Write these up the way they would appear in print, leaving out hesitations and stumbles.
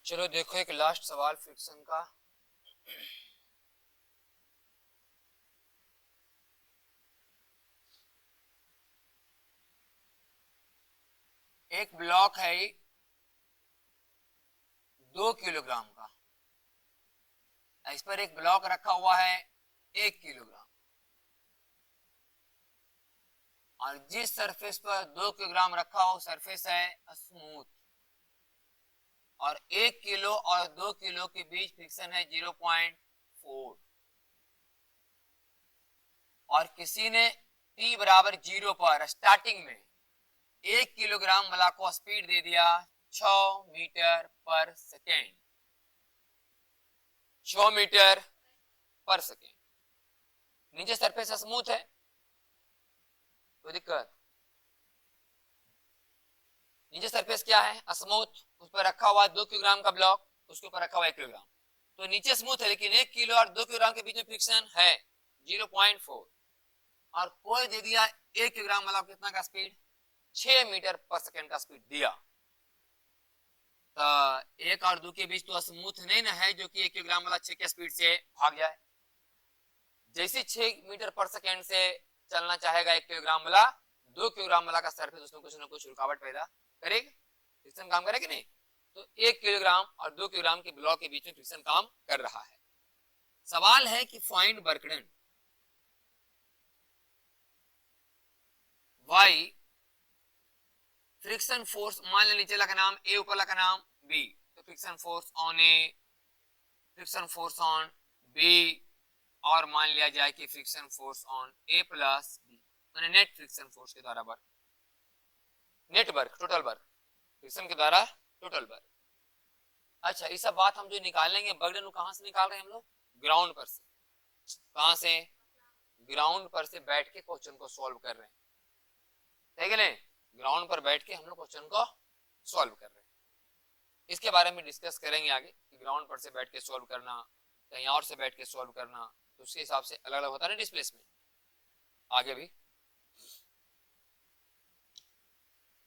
चलो देखो एक लास्ट सवाल फ्रिक्शन का। एक ब्लॉक है 2 किलोग्राम का, इस पर एक ब्लॉक रखा हुआ है 1 किलोग्राम, और जिस सरफेस पर 2 किलोग्राम रखा हो सरफेस है स्मूथ, और 1 किलो और 2 किलो के बीच फ्रिक्शन है 0.4, और किसी ने t बराबर 0 पर स्टार्टिंग में 1 किलोग्राम ब्लॉक को स्पीड दे दिया 6 मीटर पर सेकेंड, 6 मीटर पर सेकेंड। नीचे सरफेस स्मूथ है, कोई दिक्कत? नीचे सरफेस क्या है? स्मूथ। उस पर रखा हुआ 2 किलोग्राम का ब्लॉक, उसके ऊपर रखा हुआ 1 किलोग्राम। तो नीचे स्मूथ है, लेकिन 1 किलो और 2 किलोग्राम के बीच में फ्रिक्शन है 0.4, और कोई दे दिया 1 किलोग्राम वाला कितना का स्पीड? 6 मीटर पर सेकेंड का स्पीड दिया। तो 1 और 2 के बीच तो स्मूथ नहीं ना है, जो कि 1 किलोग्राम वाला 6 के स्पीड से भाग जाए। जैसे 6 मीटर पर सेकेंड से चलना चाहेगा 1 किलोग्राम वाला, 2 किलोग्राम वाला का सरफेस उसमें कुछ ना कुछ रुकावट पैदा करेगा, फ्रिक्शन काम करेगा नहीं? तो 1 किलोग्राम और 2 किलोग्राम के ब्लॉक के बीच में फ्रिक्शन काम कर रहा है। सवाल है कि find work done by friction force. मान लें नीचे का नाम ए, ऊपर का नाम बी, तो friction force on A, friction force on B, और मान लिया जाए कि friction force on A plus B, मैंने नेट फ्रिक्शन फोर्स के द्वारा work, net work, total work, friction के द्वारा टोटल वर्क। अच्छा, ये सब बात हम जो निकालेंगे वर्क डन कहां से निकाल रहे हैं हम लोग? ग्राउंड पर से। कहां से? ग्राउंड पर से बैठ के क्वेश्चन को सॉल्व कर रहे हैं, ठीक है ना? ग्राउंड पर बैठ के हम लोग क्वेश्चन को सॉल्व कर रहे हैं। इसके बारे में डिस्कस करेंगे आगे कि ग्राउंड पर से बैठ के सॉल्व करना, कहीं और से बैठ के सॉल्व करना, तो उसके हिसाब से अलग अलग होता है ना डिस्प्लेसमेंट, आगे भी।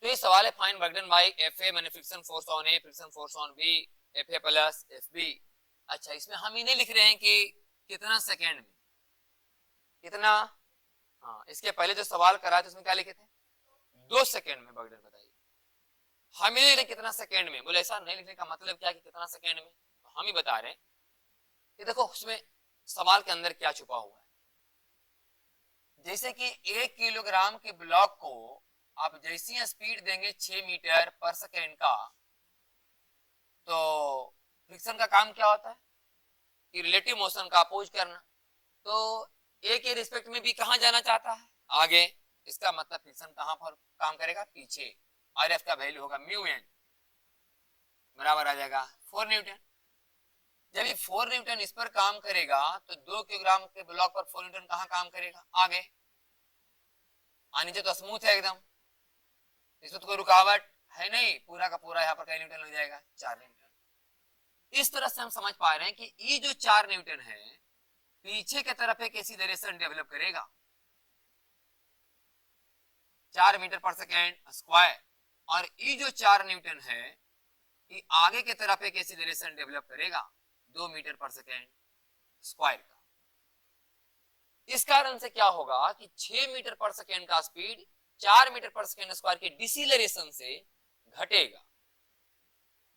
तो ये सवाल है find work done by F A, मैंने friction force on A, friction force on B, F A plus F B. अच्छा, इसमें हम ये नहीं लिख रहे हैं कि कितना सेकेंड में, कितना, हाँ, इसके पहले जो सवाल करा था उसमें क्या लिखे थे? 2 सेकेंड में वर्क डन बताइए। हम ये लिख कितना सेकेंड में, बोले ऐसा नहीं लिखने का मतलब क्या कि कितना सेकेंड में, तो हम ही बता रहे हैं कि देखो उसमें सवाल के अंदर क्या छुपा हुआ है। जैसे कि 1 किलोग्राम के ब्लॉक को आप जैसी स्पीड देंगे 6 मीटर पर सेकेंड का, तो फ्रिक्शन का काम क्या होता है कि रिलेटिव मोशन का अपोज करना। तो ए के रिस्पेक्ट में भी कहां जाना चाहता है? आगे। इसका मतलब फ्रिक्शन कहां पर काम करेगा? पीछे। और एफ का वैल्यू होगा म्यू एन, बराबर आ जाएगा 4 न्यूटन। जब ये 4 न्यूटन इस पर काम करेगा तो 2 किलोग्राम के ब्लॉक पर 4 न्यूटन कहां काम करेगा? आगे। नीचे तो स्मूथ है एकदम, इसमें तो कोई रुकावट है नहीं, पूरा का पूरा यहाँ पर कई न्यूटन लग जाएगा? 4 न्यूटन। इस तरह से हम समझ पा रहे हैं कि ये जो 4 न्यूटन है पीछे की तरफ एक एक्सीलरेशन डेवलप करेगा 4 मीटर पर सेकेंड स्क्वायर, और ये जो 4 न्यूटन है ये आगे की तरफ एक एक्सीलरेशन डेवलप करेगा 2 मीटर पर सेकेंड स्क्वायर का। इस कारण से क्या होगा कि 6 मीटर पर सेकेंड का स्पीड 4 मीटर पर सेकेंड स्क्वायर के डिसिलरेशन से घटेगा,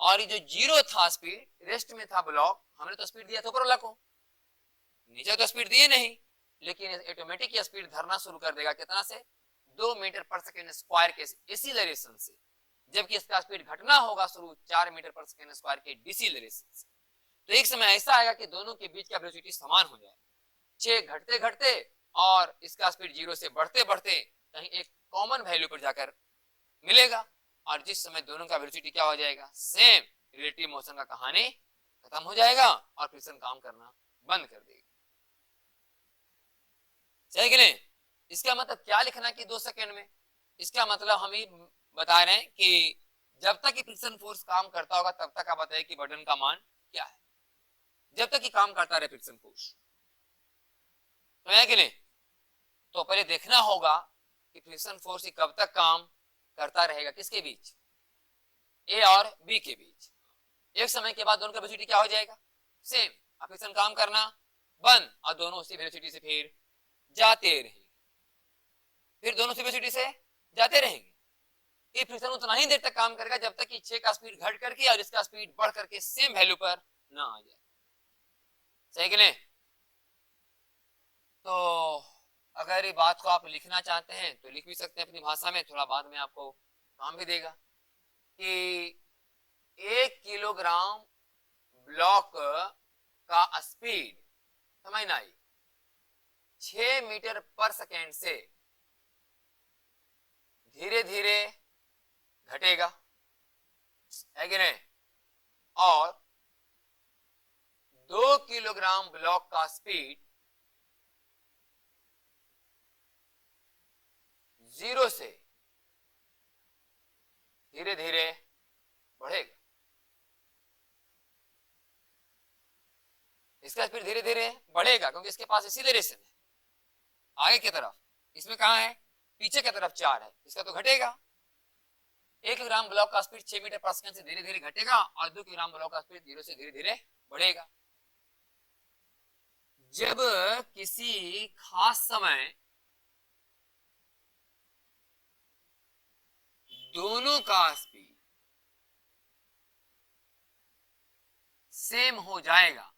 और ये जो 0 था स्पीड, रेस्ट में था ब्लॉक, हमने तो स्पीड दिया था ऊपर वाला को, नीचे तो स्पीड दिए नहीं, लेकिन ऑटोमेटिक स्पीड धरना शुरू कर देगा कितना से? 2 मीटर पर सेकेंड स्क्वायर के एक्सीलरेशन से, जबकि इसका स्पीड घटना होगा शुरू 4 मीटर पर सेकेंड स्क्वायर के डिसिलरेशन से। तो एक समय ऐसा आएगा कि दोनों के बीच का वेलोसिटी समान हो जाए, 6 घटते घटते और इसका स्पीड 0 से बढ़ते बढ़ते कहीं एक कॉमन वैल्यू पर जाकर मिलेगा, और जिस समय दोनों का वेलोसिटी क्या हो जाएगा? सेम, रिलेटिव मोशन का कहानी खत्म हो जाएगा और फ्रिक्शन काम करना बंद कर देगा। सही कि नहीं? इसका मतलब क्या लिखना कि 2 सेकेंड में? इसका मतलब हम ही बता रहे हैं कि जब तक फ्रिक्शन फोर्स काम करता होगा तब तक आप बताइए कि वर्क डन का मान क्या है, जब तक काम करता रहे फ्रिक्शन फोर्स, तो है कि नहीं? तो पहले देखना होगा कि फ्रिक्शन फोर्स कब तक काम करता रहेगा, किसके बीच? ए और बी के बीच। एक समय के बाद दोनों का वेलोसिटी क्या हो जाएगा, सेम। अब फ्रिक्शन काम करना बंद और दोनों उसी वेलोसिटी से फिर जाते रहेंगे, फिर दोनों उसी वेलोसिटी से जाते रहेंगे। ये फ्रिक्शन उतना ही देर तक काम करेगा जब तक कि 6 का स्पीड घट करके और इसका स्पीड बढ़ करके सेम वैल्यू पर ना आ जाए। सही कि नहीं? तो अगर ये बात को आप लिखना चाहते हैं तो लिख भी सकते हैं अपनी भाषा में, थोड़ा बाद में आपको काम भी देगा कि 1 किलोग्राम ब्लॉक का स्पीड समझना आई 6 मीटर पर सेकेंड से धीरे धीरे घटेगा, है कि नहीं? और 2 किलोग्राम ब्लॉक का स्पीड 0 से धीरे धीरे बढ़ेगा। इसका स्पीड धीरे धीरे बढ़ेगा क्योंकि इसके पास एक्सीलरेशन है आगे की तरफ, इसमें कहां है, पीछे की तरफ 4 है, इसका तो घटेगा। 1 किलोग्राम ब्लॉक का स्पीड 6 मीटर पर सेकंड से धीरे धीरे घटेगा और 2 किलोग्राम ब्लॉक का स्पीड 0 से धीरे धीरे बढ़ेगा। जब किसी खास समय दोनों का स्पीड सेम हो जाएगा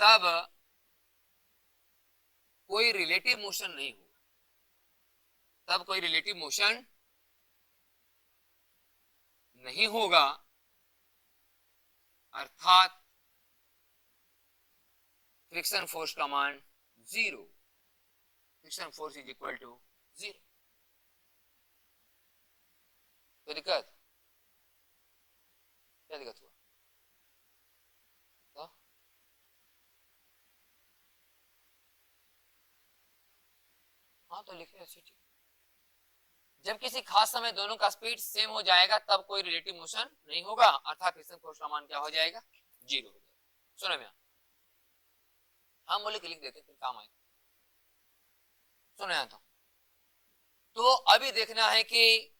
तब कोई रिलेटिव मोशन नहीं होगा, तब कोई रिलेटिव मोशन नहीं होगा, अर्थात फ्रिक्शन फोर्स का मान 0, friction force is equal to 0। तो दिक्कत क्या, दिक्कत हुआ? तो हाँ तो लिखे ऐसे ठीक। जब किसी खास समय दोनों का स्पीड सेम हो जाएगा तब कोई रिलेटिव मोशन नहीं होगा, अर्थात फ्रिक्शन फोर्स का मान क्या हो जाएगा, 0 हो जाएगा। सुनो मैं हम बोले कि लिख देते फिर काम आएगा। सुनो यहाँ तो अभी देखना है कि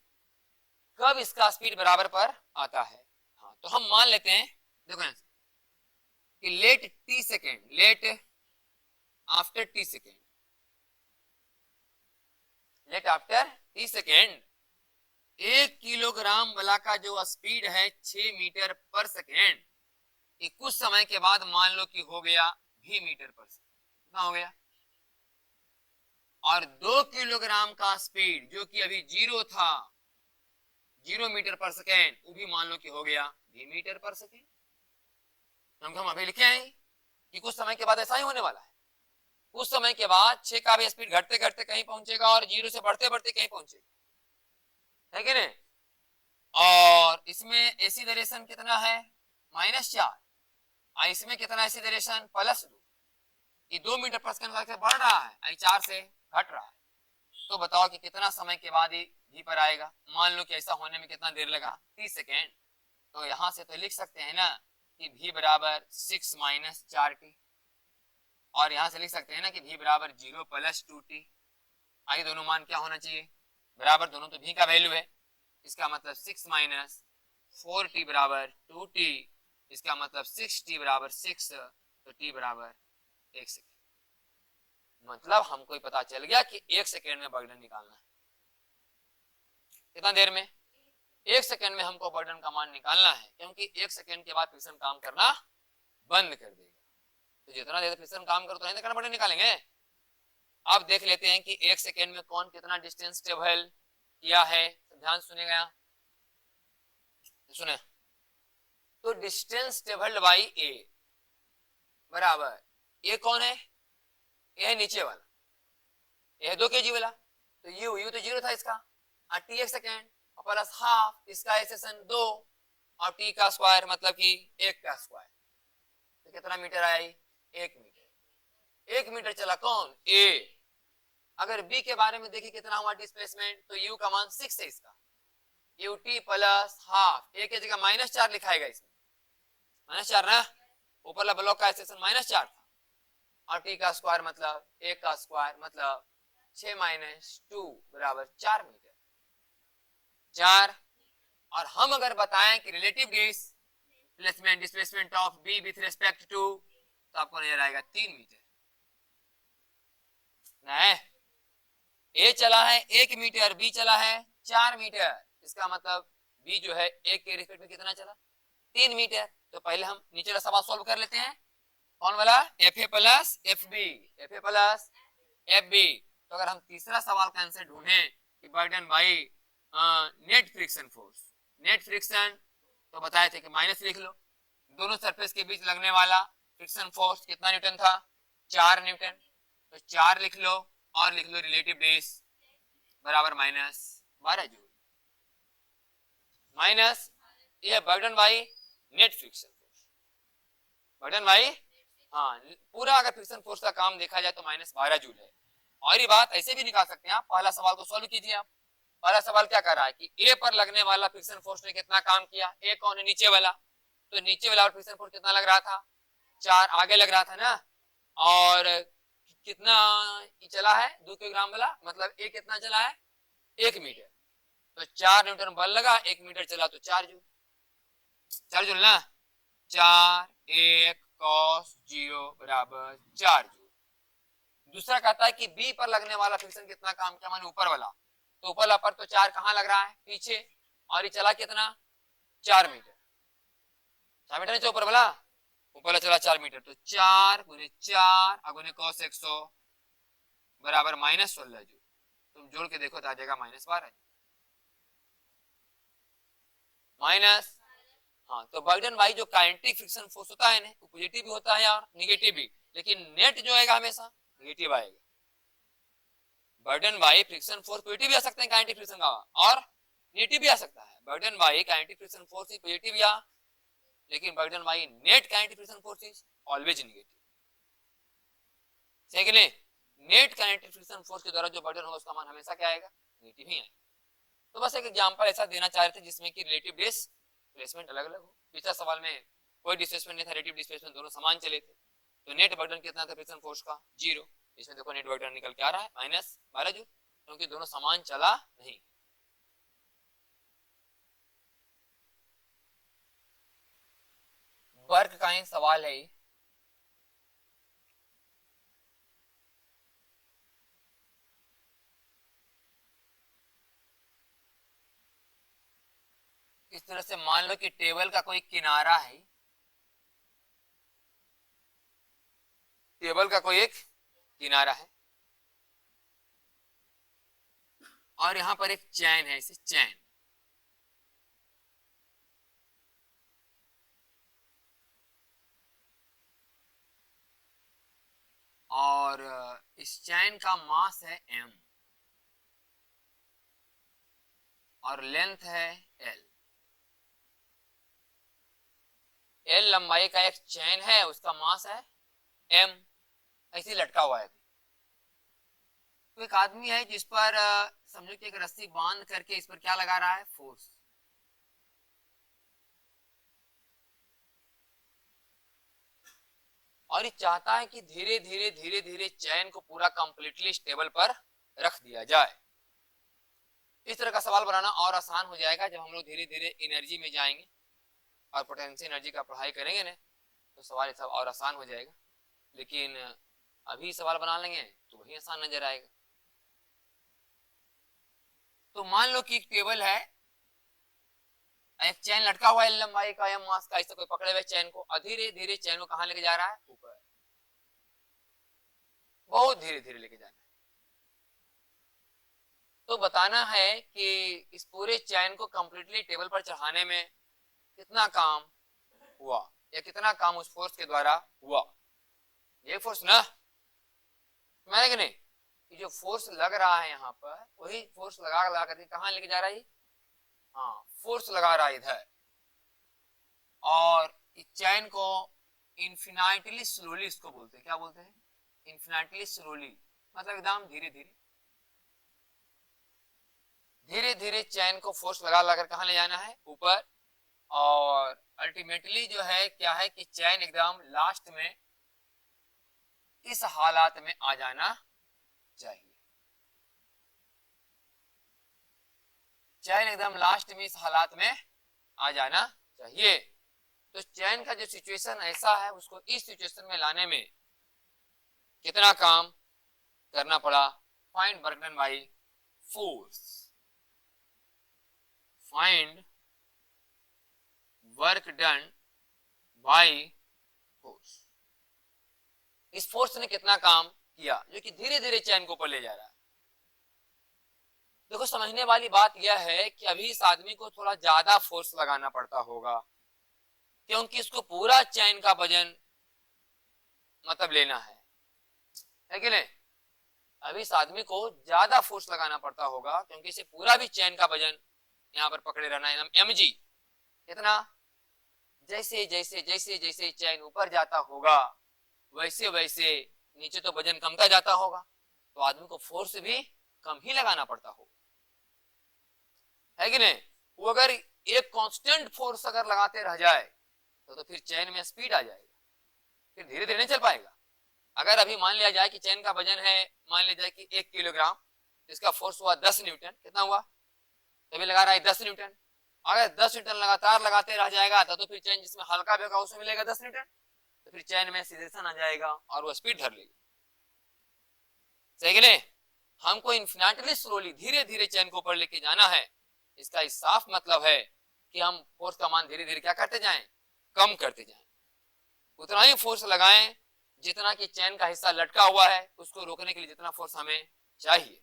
कब इसका स्पीड बराबर पर आता है। हाँ तो हम मान लेते हैं, देखो यहाँ कि let T second, let after T second, let after T second 1 kilogram वाला का जो स्पीड है 6 मीटर पर सेकेंड, कुछ समय के बाद मान लो कि हो गया v मीटर पर सेकेंड, कितना हो गया? और 2 किलोग्राम का स्पीड जो कि अभी 0 था, 0 मीटर पर सेकेंड, वो भी मान लो कि हो गया v मीटर पर सेकेंड। हम अभी लिखे हैं कि कुछ समय के बाद ऐसा ही होने वाला है, कुछ समय के बाद 6 का भी स्पीड घटते घटते कहीं पहुंचेगा और 0 से बढ़ते बढ़ते कहीं पहुंचेगा, है कि नहीं? और इसमें एक्सीलरेशन कितना है, -4, और इसमें कितना एक्सीलरेशन, +2। ये 2 मीटर पर सेकंड से बढ़ रहा है, 4 से घट रहा है। तो बताओ कि कितना समय के बाद ये v पर आएगा? मान लो कि ऐसा होने में कितना देर लगा, 30 सेकेंड। तो यहां से तो लिख सकते हैं ना कि v बराबर 6 - 4t, और यहां से लिख सकते हैं ना कि v बराबर 0 + 2t। आगे दोनों मान क्या होना चाहिए, बराबर, दोनों तो v का वैल्यू है, इसका मतलब 6 - 4t बराबर 2t, इसका मतलब 6t बराबर 6, तो t बराबर 1 सेकेंड। मतलब हमको ही पता चल गया कि 1 सेकेंड में बर्डन निकालना है। कितना देर में? 1 सेकेंड में हमको बर्डन का मान निकालना है, क्योंकि 1 सेकेंड के बाद फ्रिक्शन काम करना बंद कर देगा। तो जितना देर फ्रिक्शन काम करो तो नहीं बर्डन निकालेंगे। अब देख लेते हैं कि 1 सेकेंड में कौन कितना डिस्टेंस ट्रेवल किया है। ध्यान सुनेगा, सुने तो डिस्टेंस ट्रेवल्ड बाई ए बराबर, ए कौन है, ये है नीचे वाला, ये है 2 kg वाला, तो यू तो 0 था इसका, और टी 1 सेकेंड प्लस हाफ, इसका एक्सेशन 2 और टी का स्क्वायर मतलब कि 1 का स्क्वायर, तो कितना मीटर आया, 1 मीटर। 1 मीटर चला कौन, ए। अगर बी के बारे में देखिए कितना हुआ डिस्प्लेसमेंट, तो यू का मान 6 है, इसका यू टी प्लस हाफ, ए की जगह -4 लिखाएगा, इसमें -4 ना, ऊपर ब्लॉक का एक्सेशन -4 था, और टी का स्क्वायर मतलब 1 का स्क्वायर मतलब 6 - 2 बराबर 4 मीटर। 4। और हम अगर बताएं कि relative displacement of B with respect to, तो आपको नजर आएगा 3 मीटर। नहीं, ए चला है 1 मीटर, बी चला है 4 मीटर, इसका मतलब बी जो है ए के रिस्पेक्ट में कितना चला, 3 मीटर। तो पहले हम नीचे का सवाल सॉल्व कर लेते हैं। कौन वाला, F A plus F B, F A plus F B. तो अगर हम तीसरा सवाल का आंसर ढूंढें कि बर्डन by net friction force, net friction, तो बताए थे कि माइनस लिख लो, दोनों सरफेस के बीच लगने वाला फ्रिक्शन फोर्स कितना न्यूटन था, 4 न्यूटन। तो 4 लिख लो और लिख लो रिलेटिव डेस बराबर -12 जूल, माइनस ये burden by net friction force, burden by, हाँ पूरा अगर फ्रिक्शन फोर्स का काम देखा जाए तो -12 जूल है। और ये बात ऐसे भी निकाल सकते हैं आप, पहला सवाल को सॉल्व कीजिए आप। पहला सवाल क्या कर रहा है कि ए पर लगने वाला फ्रिक्शन फोर्स ने कितना काम किया, ए कौन है, नीचे वाला, तो नीचे वाला फ्रिक्शन फोर्स कितना लग रहा था, 4 आगे लग रहा था ना, और कितना चला है 2 किलोग्राम वाला, मतलब ए कितना चला है 1 मीटर, तो 4 न्यूटन बल लगा, 1 मीटर चला तो 4 जूल, 4 जूल ना, 4 1 cos 0 बराबर 4 जूल। दूसरा कहता है कि बी पर लगने वाला फ्रिक्शन कितना काम किया, माने ऊपर वाला, तो ऊपर वाला पर तो 4 कहाँ लग रहा है, पीछे, और ये चला कितना 4 मीटर, 4 मीटर नीचे ऊपर वाला, ऊपर वाला चला 4 मीटर, तो 4 गुने 4 गुने cos 100 बराबर -16 जूल। तुम जोड़ के देखो तो आ जाएगा -12 माइनस, हाँ तो बर्डन बाई जो काइनेटिक फ्रिक्शन फोर्स होता है ना, पॉजिटिव भी होता है और निगेटिव भी, लेकिन नेट जो आएगा हमेशा निगेटिव आएगा। Burden by friction force positive भी आ सकते हैं काइनेटिक फ्रिक्शन का, और नेगेटिव भी आ सकता है। Burden by kinetic friction force is positive या, लेकिन burden by net kinetic friction force is always negative. सही कि नहीं, नेट काइनेटिक फ्रिक्शन फोर्स के द्वारा जो बर्डन होगा उसका मान हमेशा क्या आएगा, नेगेटिव ही आएगा। तो बस एक एग्जांपल ऐसा देना चाह रहे थे जिसमें कि रिलेटिव डिस्प्लेसमेंट अलग अलग हो। पिछला सवाल में कोई डिस्प्लेसमेंट नहीं था, रिलेटिव डिस्प्लेसमेंट दोनों समान चले थे, तो नेट बर्डन कितना था फ्रिक्शन फोर्स का, 0। इसमें देखो नेट बर्डन निकल के आ रहा है -12 जूल, क्योंकि दोनों समान चला नहीं। वर्क का ही सवाल है, इस तरह से मान लो कि टेबल का कोई किनारा है, टेबल का कोई एक किनारा है, और यहां पर एक चैन है, इसे चैन, और इस चैन का मास है m और लेंथ है l। l लंबाई का एक चैन है, उसका मास है m, ऐसे लटका हुआ है। तो एक आदमी है जिस पर समझो कि एक रस्सी बांध करके इस पर क्या लगा रहा है, फोर्स, और ये चाहता है कि धीरे धीरे धीरे धीरे चैन को पूरा कंप्लीटली स्टेबल पर रख दिया जाए। इस तरह का सवाल बनाना और आसान हो जाएगा जब हम लोग धीरे धीरे एनर्जी में जाएंगे और पोटेंशियल एनर्जी का पढ़ाई करेंगे ना, तो सवाल सब और आसान हो जाएगा। लेकिन अभी सवाल बना लेंगे तो वही आसान नजर आएगा। तो मान लो कि एक टेबल है, एक चैन लटका हुआ है लंबाई का या मास का, ऐसा कोई पकड़े हुए चैन को, और धीरे धीरे चैन को कहां लेके जा रहा है, ऊपर, बहुत धीरे धीरे लेके जाना है। तो बताना है कि इस पूरे चैन को कंप्लीटली टेबल पर चढ़ाने में कितना काम हुआ, या कितना काम उस फोर्स के द्वारा हुआ। ये फोर्स ना, मैं कि नहीं, ये जो फोर्स लग रहा है यहाँ पर, वही फोर्स लगा लगा करके कहां लेके जा रहा है, हाँ फोर्स लगा रहा है इधर, और इस चैन को इन्फिनाइटली स्लोली इसको बोलते हैं, क्या बोलते हैं, इन्फिनाइटली स्लोली, मतलब एकदम धीरे धीरे धीरे धीरे चैन को फोर्स लगा लगा कर कहां ले जाना है, ऊपर, और अल्टीमेटली जो है क्या है कि चैन एकदम लास्ट में इस हालात में आ जाना चाहिए। चैन एकदम लास्ट में इस हालात में आ जाना चाहिए। तो चैन का जो सिचुएशन ऐसा है उसको इस सिचुएशन में लाने में कितना काम करना पड़ा, find work done by force, find work done by force. इस फोर्स ने कितना काम किया जो कि धीरे धीरे चैन को ऊपर ले जा रहा है। देखो समझने वाली बात यह है कि अभी इस आदमी को थोड़ा ज्यादा फोर्स लगाना पड़ता होगा क्योंकि इसको पूरा चैन का वजन मतलब लेना है कि नहीं। अभी इस आदमी को ज्यादा फोर्स लगाना पड़ता होगा क्योंकि इसे पूरा भी चैन का वजन यहाँ पर पकड़े रहना है। mg कितना, जैसे जैसे जैसे जैसे चैन ऊपर जाता होगा वैसे वैसे नीचे तो वजन कमता जाता होगा, तो आदमी को फोर्स भी कम ही लगाना पड़ता होगा, है कि नहीं। वो अगर एक कांस्टेंट फोर्स अगर लगाते रह जाए तो फिर चैन में स्पीड आ जाएगा, फिर धीरे धीरे नहीं चल पाएगा। अगर अभी मान लिया जाए कि चैन का वजन है, मान लिया जाए कि 1 किलोग्राम, इसका फोर्स हुआ 10 न्यूटन, कितना हुआ, तभी लगा रहा है 10 न्यूटन। अगर 10 न्यूटन लगातार लगाते रह जाएगा तो फिर चैन जिसमें हल्का भी होगा उसमें मिलेगा 10 न्यूटन, तो फिर चैन में सीधेसन आ जाएगा और वो स्पीड धर लेगी, सही कि नहीं। हमको इन्फिनिटली स्लोली धीरे धीरे चैन को ऊपर लेके जाना है। इसका इस साफ मतलब है कि हम फोर्स का मान धीरे धीरे क्या करते जाएं, कम करते जाएं। उतना ही फोर्स लगाएं जितना कि चैन का हिस्सा लटका हुआ है उसको रोकने के लिए जितना फोर्स हमें चाहिए।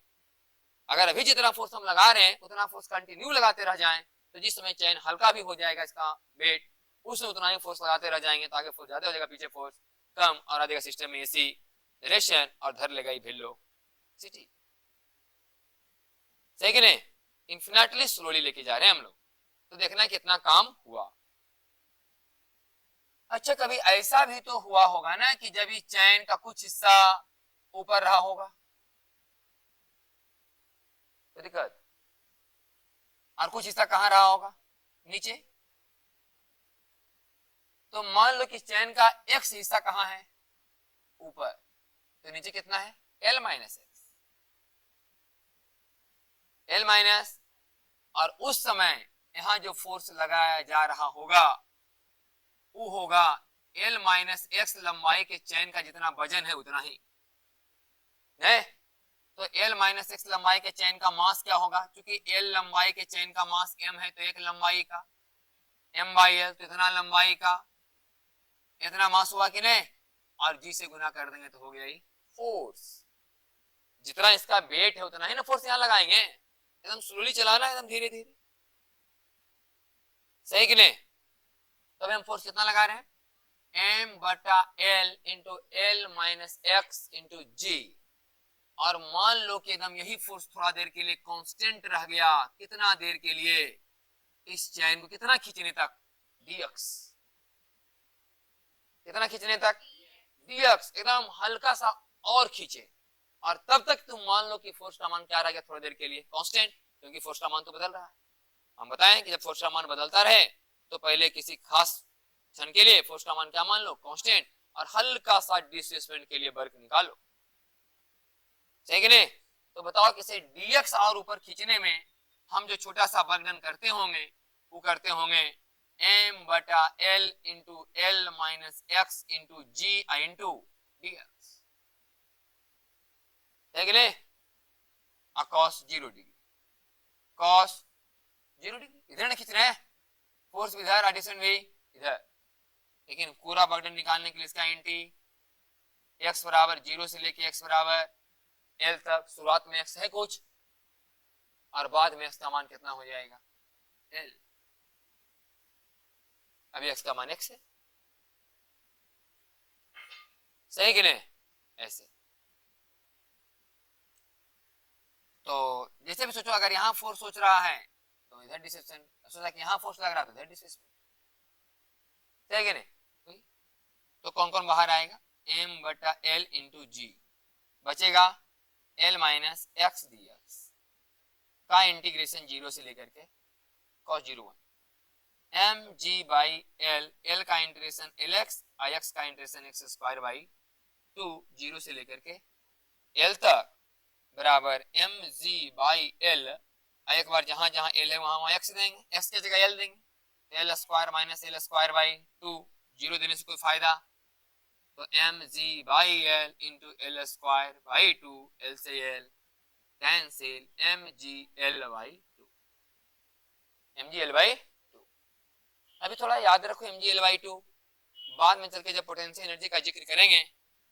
अगर अभी जितना फोर्स हम लगा रहे हैं उतना फोर्स कंटिन्यू लगाते रह जाएं तो जिस समय चैन हल्का भी हो जाएगा इसका वेट, उसमें उतना ही फोर्स लगाते रह जाएंगे तो आगे फोर्स ज्यादा हो जाएगा, पीछे फोर्स कम, और आ जाएगा सिस्टम में एसी रेशन और धर लेगा वेलोसिटी, सही कि नहीं। इन्फिनिटली स्लोली लेके जा रहे हैं हम लोग, तो देखना कितना काम हुआ। अच्छा कभी ऐसा भी तो हुआ होगा ना कि जब इस चैन का कुछ हिस्सा ऊपर रहा होगा तो दिक्कत, और कुछ हिस्सा कहां रहा होगा, नीचे। तो मान लो कि चैन का एक्स हिस्सा कहां है, ऊपर, तो नीचे कितना है, L minus x, L minus, और उस समय यहां जो फोर्स लगाया जा रहा होगा वो होगा L माइनस एक्स लंबाई के चैन का जितना वजन है उतना ही है। तो L माइनस एक्स लंबाई के चैन का मास क्या होगा, क्योंकि L लंबाई के चैन का मास m है तो एक लंबाई का m बाई एल, तो इतना लंबाई का इतना मास हुआ कि नहीं, और g से गुना कर देंगे तो हो गया ही फोर्स। जितना इसका वेट है उतना ही ना फोर्स यहाँ लगाएंगे, एकदम स्लोली चलाना, एकदम धीरे धीरे, सही कि नहीं। तो हम फोर्स कितना लगा रहे हैं, m बटा l into L minus X into G, और मान लो कि एकदम यही फोर्स थोड़ा देर के लिए कांस्टेंट रह गया, कितना देर के लिए, इस चैन को कितना खींचने तक, dx, कितना खींचने तक, dx, एकदम हल्का सा और खींचे, और तब तक तुम मान लो कि फोर्स का मान क्या रह गया थोड़ी देर के लिए, कांस्टेंट, क्योंकि फोर्स का मान तो बदल रहा है। हम बताएं कि जब फोर्स का मान बदलता रहे तो पहले किसी खास क्षण के लिए फोर्स का मान क्या मान लो, कांस्टेंट, और हल्का सा डिस्प्लेसमेंट के लिए वर्क निकालो, सही कि नहीं। तो बताओ किसे dx और ऊपर खींचने में हम जो छोटा सा वर्क करते होंगे वो करते होंगे m बटा l into L minus X into G into dx, है कि नहीं, cos 0 डिग्री, cos 0 डिग्री, इधर ना खींच रहे हैं, फोर्स इधर, एडिशन भी इधर, लेकिन पूरा बर्डन निकालने के लिए इसका एंटी x बराबर 0 से लेके x बराबर l तक, शुरुआत में x है कुछ और बाद में x का मान कितना हो जाएगा, l, अभी x का मान x है, सही कि नहीं, ऐसे। तो जैसे भी सोचो, अगर यहाँ फोर्स सोच रहा है तो इधर डिस्प्लेसमेंट, सोचा कि यहाँ फोर्स लग रहा है तो इधर डिस्प्लेसमेंट, सही कि नहीं। तो कौन कौन बाहर आएगा, m बटा l इंटू जी, बचेगा l माइनस एक्स dx का इंटीग्रेशन 0 से लेकर के cos 0 1, m g by l, l का इंटीग्रेशन lx, x का इंटीग्रेशन x स्क्वायर बाई 2, 0 से लेकर के l तक, बराबर m g बाई l एक बार जहां जहां एल है वहां वहां एक्स देंगे, एक्स की जगह एल देंगे, L square minus L square by 2, zero देने से कोई फायदा, तो M G by L into L square by 2, L से L cancel, M G L by 2, M G L by 2। अभी थोड़ा याद रखो एम जी एल बाई 2, बाद में चल के जब पोटेंशियल एनर्जी का जिक्र करेंगे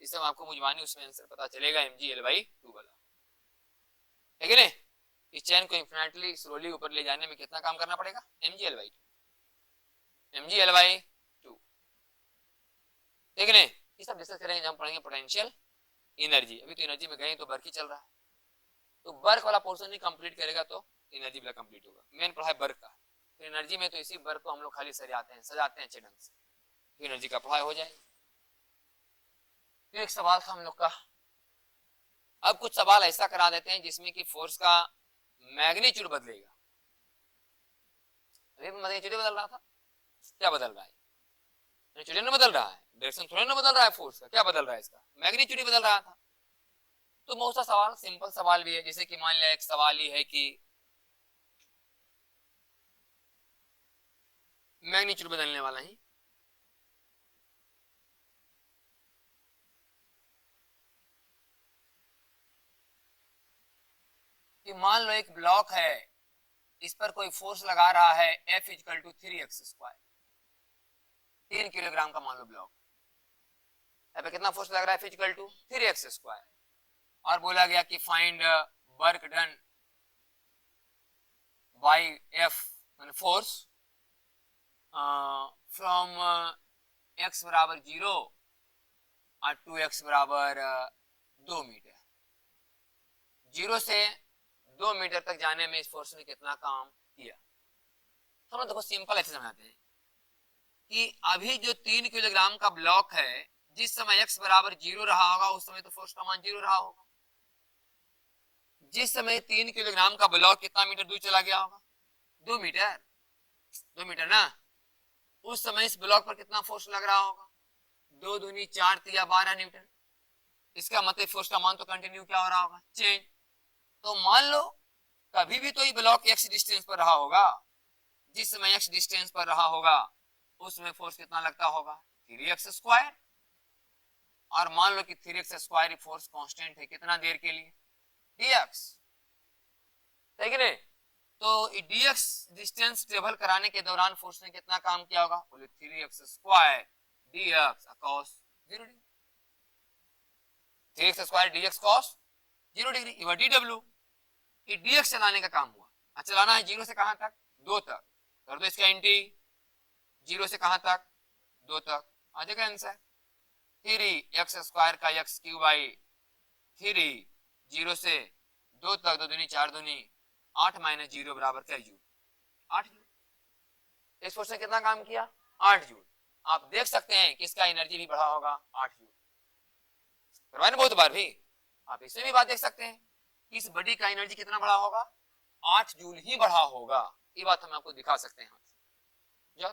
इस समय आपको मुझवानी उसमें आंसर पता चलेगा एम जी एल बाई 2 वाला, ठीक है ना। इस चैन को इंफिनिटली स्लोली ऊपर ले जाने में कितना काम करना पड़ेगा, M G L by 2, M G L by 2, ठीक है ना। ये सब डिस्कस करेंगे जब हम पढ़ेंगे पोटेंशियल एनर्जी। अभी तो एनर्जी में गए तो वर्क ही चल रहा है, तो वर्क वाला पोर्शन नहीं कंप्लीट करेगा तो एनर्जी वाला कंप्लीट होगा। मेन पढ़ाई वर्क का, तो एनर्जी में तो इसी वर्क को हम लोग खाली सजाते हैं अच्छे ढंग से, तो एनर्जी का पढ़ाई हो जाए। तो एक सवाल था हम लोग का, अब कुछ सवाल ऐसा करा देते हैं जिसमें कि फोर्स का मैग्नीट्यूड बदलेगा। अभी मैग्नीट्यूड बदल रहा था, क्या बदल रहा है, मैग्नीट्यूड नहीं बदल रहा है, डायरेक्शन थोड़ा ना बदल रहा है फोर्स का, क्या बदल रहा है इसका, मैग्नीट्यूड बदल रहा था। तो बहुत सा सवाल सिंपल सवाल भी है, जैसे कि मान लिया एक सवाल ही है कि मैग्नीट्यूड बदलने वाला ही, कि मान लो एक ब्लॉक है, इस पर कोई फोर्स लगा रहा है F equal to 3x square, 3 kilogram का मान लो ब्लॉक, यहाँ पे कितना फोर्स लग रहा है F equal to 3x square, और बोला गया कि find work done bye F माने फोर्स फ्रॉम x बराबर 0 और 2x बराबर 2 मीटर, 0 से 2 मीटर तक जाने में इस फोर्स ने कितना काम किया। तो हम देखो सिंपल ऐसे समझाते हैं कि अभी जो 3 किलोग्राम का ब्लॉक है, जिस समय x बराबर 0 रहा होगा उस समय तो फोर्स का मान 0 रहा होगा। जिस समय 3 किलोग्राम का ब्लॉक कितना मीटर दूर चला गया होगा, 2 मीटर, 2 मीटर ना, उस समय इस ब्लॉक पर कितना फोर्स लग रहा होगा, 2 दूनी 4 तिया 12 न्यूटन। इसका मतलब फोर्स का मान तो कंटिन्यू क्या हो रहा होगा, चेंज। तो मान लो कभी भी तो ये ब्लॉक x डिस्टेंस पर रहा होगा, जिस समय x डिस्टेंस पर रहा होगा उसमें फोर्स कितना लगता होगा 3x स्क्वायर, और मान लो कि 3x स्क्वायर फोर्स कांस्टेंट है कितना देर के लिए, dx, ठीक है ना। तो dx डिस्टेंस ट्रेवल कराने के दौरान फोर्स ने कितना काम किया होगा, बोले 3x square dx cos 0 degree, 3x square dx cos 0 degree, ये dw, ये dx चलाने का काम हुआ। चलाना है 0 से कहां तक, 2 तक, कर दो इसका इंटी, 0 से कहां तक, 2 तक, आ जाएगा आंसर 3x स्क्वायर का x क्यूब बाई 3, 0 से 2 तक, 2 दूनी 4 दूनी 8 माइनस 0 बराबर क्या जूल, 8 जूल। इस फोर्स ने कितना काम किया, 8 जूल। आप देख सकते हैं कि इसका एनर्जी भी बढ़ा होगा 8 जूल, करवाए ना बहुत बार भी, आप इसमें भी बात देख सकते हैं कि इस बॉडी का एनर्जी कितना बढ़ा होगा, 8 जूल ही बढ़ा होगा। ये बात हम आपको दिखा सकते हैं, जाओ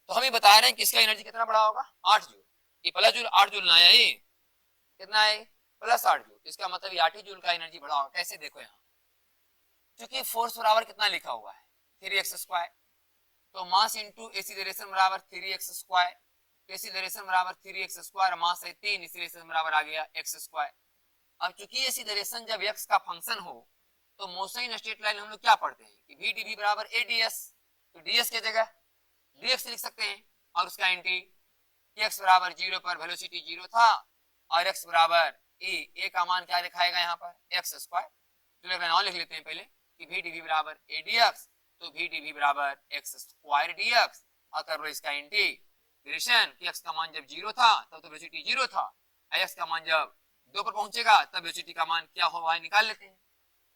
तो हम ये बता रहे हैं कि इसका एनर्जी कितना बढ़ा होगा, 8 जूल। ये प्लस जूल 8 जूल ना आया, ये कितना है, प्लस 8 जूल, इसका मतलब ये 8 जूल का एनर्जी बढ़ा होगा। कैसे, देखो यहाँ क्योंकि फोर्स बराबर कितना लिखा हुआ है 3x स्क्वायर, तो मास इंटू एक्सीलरेशन बराबर 3x स्क्वायर, एक्सीलरेशन बराबर 3x स्क्वायर, मास है 3, एक्सीलरेशन बराबर आ गया x स्क्वायर। अब चूंकि एक्सीलरेशन जब x का फंक्शन हो तो मोशन इन स्ट्रेट लाइन हम लोग क्या पढ़ते हैं कि v dv बराबर a ds, तो ds की जगह dx लिख सकते हैं, और उसका इंटी x बराबर 0 पर वेलोसिटी 0 था और x बराबर a का मान क्या लिखाएगा यहाँ पर x स्क्वायर, तो नाम लिख लेते हैं पहले कि v dv बराबर a dx, तो v dv बराबर x स्क्वायर dx, और कर लो इसका इंटीग्रेशन कि x का मान जब 0 था तब तो वेलोसिटी 0 था, x का मान जब 2 पर पहुंचेगा तब वेलोसिटी का मान क्या होगा निकाल लेते हैं।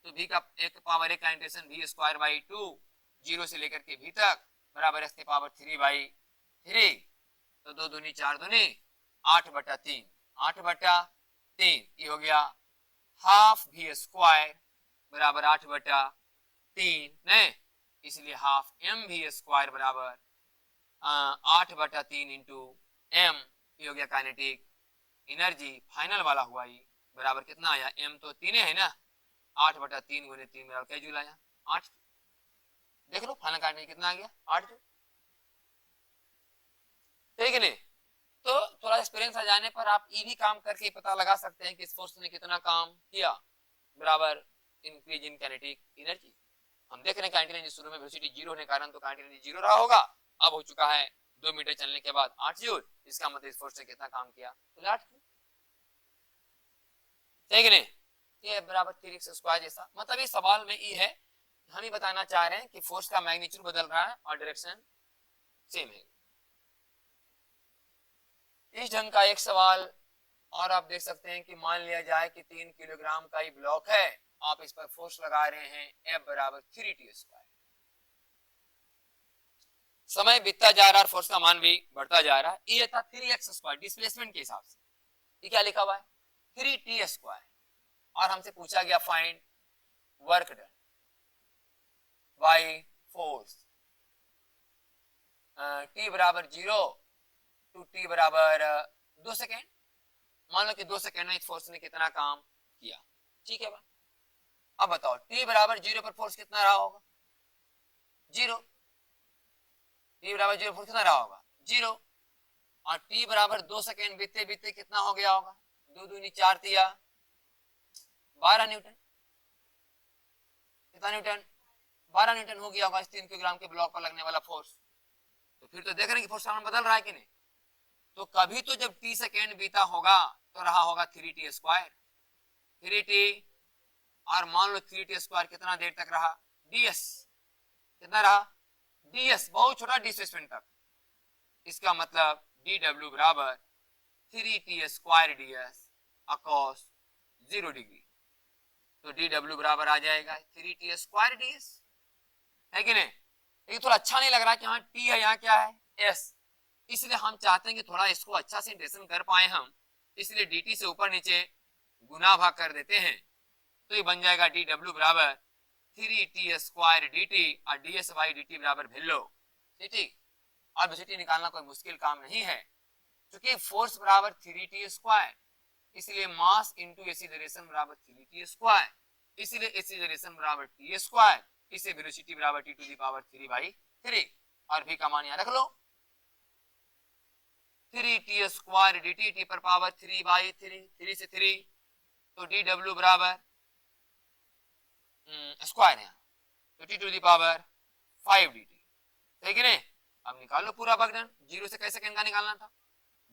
तो v का एक पावर एक का इंटीग्रेशन v स्क्वायर बाई 2 0 से लेकर के v तक बराबर x के पावर 3 बाई 3, तो 2 दूनी 4 दूनी 8 बटा 3, 8 बटा 3, ये हो गया हाफ v स्क्वायर बराबर 8 बटा 3 नहीं, इसलिए हाफ m v स्क्वायर बराबर 8 बटा 3 इंटू m, ये हो गया काइनेटिक एनर्जी। फाइनल वाला हुआ ये बराबर कितना आया, m तो 3 है ना, 8/3 गुने 3 बराबर क्या जूल आया? 8। देख लो फाइनल काटने कितना आ गया? 8 जूल। ठीक है नहीं? तो थोड़ा एक्सपीरियंस आ जाने पर आप ये भी काम करके पता लगा सकते हैं कि इस फोर्स ने कितना काम किया बराबर इंक्रीज इन काइनेटिक एनर्जी। हम देख रहे हैं काइनेटिक एनर्जी शुरू में वेलोसिटी 0 होने के कारण तो काइनेटिक एनर्जी 0 रहा होगा, अब हो चुका है 2 मीटर चलने के बाद 8 जूल। इसका मतलब इस फोर्स ने कितना काम किया? तो 8 जूल। ठीक है नहीं? ये बराबर 3x² जैसा मतलब इस सवाल में ये है, हम ही बताना चाह रहे हैं कि फोर्स का मैग्नीट्यूड बदल रहा है और डायरेक्शन सेम है। इस ढंग का एक सवाल और आप देख सकते हैं कि मान लिया जाए कि 3 किलोग्राम का ही ब्लॉक है, आप इस पर फोर्स लगा रहे हैं F बराबर 3t²। समय बीतता जा रहा है और फोर्स का मान भी बढ़ता जा रहा है। ये था 3x² डिस्प्लेसमेंट के हिसाब से। ये क्या लिखा हुआ है? 3t²। और हमसे पूछा गया find work done by force t बराबर 0 टू t बराबर 2 सेकेंड। मान लो कि 2 सेकेंड में इस फोर्स ने कितना काम किया। ठीक है, अब बताओ t बराबर 0 पर फोर्स कितना रहा होगा? 0। t बराबर 0 फोर्स कितना रहा होगा? 0। और t बराबर 2 सेकेंड बीतते बीतते कितना हो गया होगा? 2 दूनी 4 तिया 12 न्यूटन। कितना न्यूटन? 12 न्यूटन हो गया होगा इस 3 किलोग्राम के ब्लॉक पर लगने वाला फोर्स। तो फिर तो देख रहे हैं कि फोर्स का मान बदल रहा है कि नहीं? तो कभी तो जब t सेकेंड बीता होगा तो रहा होगा 3t²। 3t और मान लो 3t² कितना देर तक रहा? ds। कितना रहा? ds, बहुत छोटा डिस्प्लेसमेंट तक। इसका मतलब dw बराबर 3t² ds अकॉस 0 डिग्री। तो dw बराबर आ जाएगा 3t² ds, है कि नहीं? ये थोड़ा अच्छा नहीं लग रहा कि हाँ t है, यहाँ क्या है? s। इसलिए हम चाहते हैं कि थोड़ा इसको अच्छा से इंटेग्रेशन कर पाए हम, इसलिए dt से ऊपर नीचे गुना भाग कर देते हैं। तो ये बन जाएगा dw बराबर 3t² dt और ds/dt बराबर वैल्यू। ठीक, और वेलोसिटी निकालना कोई मुश्किल काम नहीं है, क्योंकि फोर्स बराबर 3t², इसलिए मास इनटू एक्सीलरेशन बराबर 3t², इसलिए एक्सीलरेशन बराबर t², इससे वेलोसिटी बराबर t⁻3/3 और v का मान यहां रख लो 3t² dt, t पर पावर 3/3, 3 से 3, तो dw बराबर स्क्वायर है तो t⁻5 dt। ठीक है नहीं? अब निकालो पूरा वर्कडन। 0 से कैसे सेकंड का निकालना था?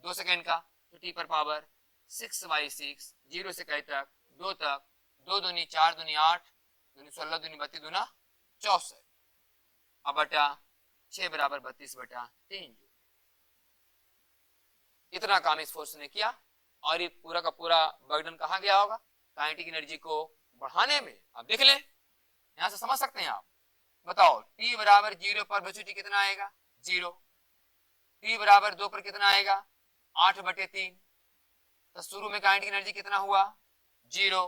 2 सेकंड का, तो t पर पावर 6/6, 0 से कई तक 2 तक, 2 दूनी 4 दूनी 8 दूनी 16 दूनी 32 दूना 64 अब बटा 6 बराबर 32/3। इतना काम इस फोर्स ने किया और ये पूरा का पूरा वर्कडन कहाँ गया होगा? काइनेटिक एनर्जी को बढ़ाने में। अब देख ले, यहां से समझ सकते हैं आप। बताओ t बराबर 0 पर वेलोसिटी कितना आएगा? 0। t बराबर 2 पर कितना आएगा? 8/3। तो शुरू में काइनेटिक एनर्जी कितना हुआ? 0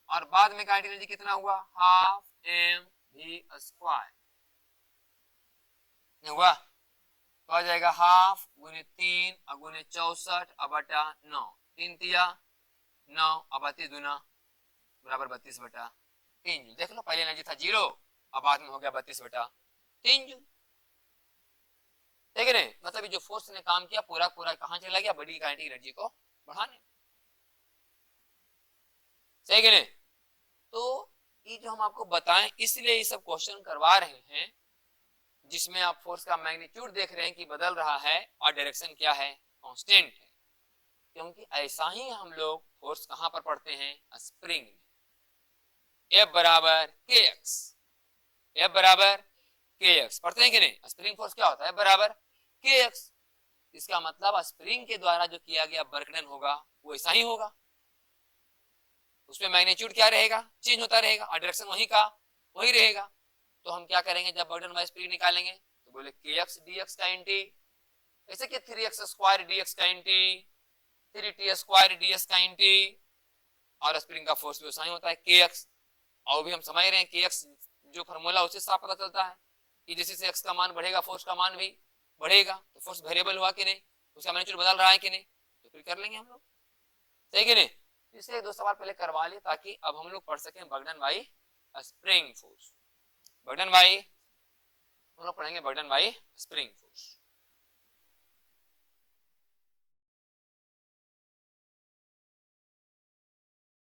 और बाद में काइनेटिक एनर्जी कितना हुआ? Half mv²। हुआ तो आ जाएगा हाफ गुने 3 गुने 64 बटा 9, 3 तिया 9 32 दूना बराबर 32/3 जूल। देख लो पहले एनर्जी था 0, अब बाद में हो गया 32/3 जूल। ठीक है नहीं? मतलब जो फोर्स ने काम किया पूरा पूरा कहां चला गया? बड़ी काइनेटिक एनर्जी को बढ़ाने। सही है नहीं? तो ये जो हम आपको बताएं इसलिए ये सब क्वेश्चन करवा रहे हैं, जिसमें आप फोर्स का मैग्नीट्यूड देख रहे हैं कि बदल रहा है और डायरेक्शन क्या है? कांस्टेंट है। क्योंकि ऐसा ही हम लोग फोर्स कहां पर पढ़ते हैं? स्प्रिंग में। F बराबर kx, F बराबर kx पढ़ते हैं कि नहीं? स्प्रिंग फोर्स क्या होता है? F बराबर kx। इसका मतलब स्प्रिंग के द्वारा जो किया गया वर्कडन होगा वो ऐसा ही होगा। उसमें मैग्नीट्यूड क्या रहेगा? चेंज होता रहेगा और डायरेक्शन वही का वही रहेगा। तो हम क्या करेंगे जब वर्कडन बाय स्प्रिंग निकालेंगे? तो बोले kx dx का nt, ऐसे कि 3x² dx का nt, 3t² ds का nt, और स्प्रिंग का फोर्स भी वैसा ही होता है kx। और भी हम समझ रहे हैं कि x जो फार्मूला उससे साफ पता चलता है कि जैसे से x का मान बढ़ेगा फोर्स का मान भी बढ़ेगा। तो फोर्स वेरिएबल हुआ कि नहीं? उसका मैग्नीट्यूड बदल रहा है कि नहीं? तो फिर कर लेंगे हम लोग। सही कि नहीं? इसलिए 2 सवाल पहले करवा लिए ताकि अब हम लोग पढ़ सकें burden by spring force. Burden by हम लोग पढ़ेंगे बर्डन बाई स्प्रिंग फोर्स।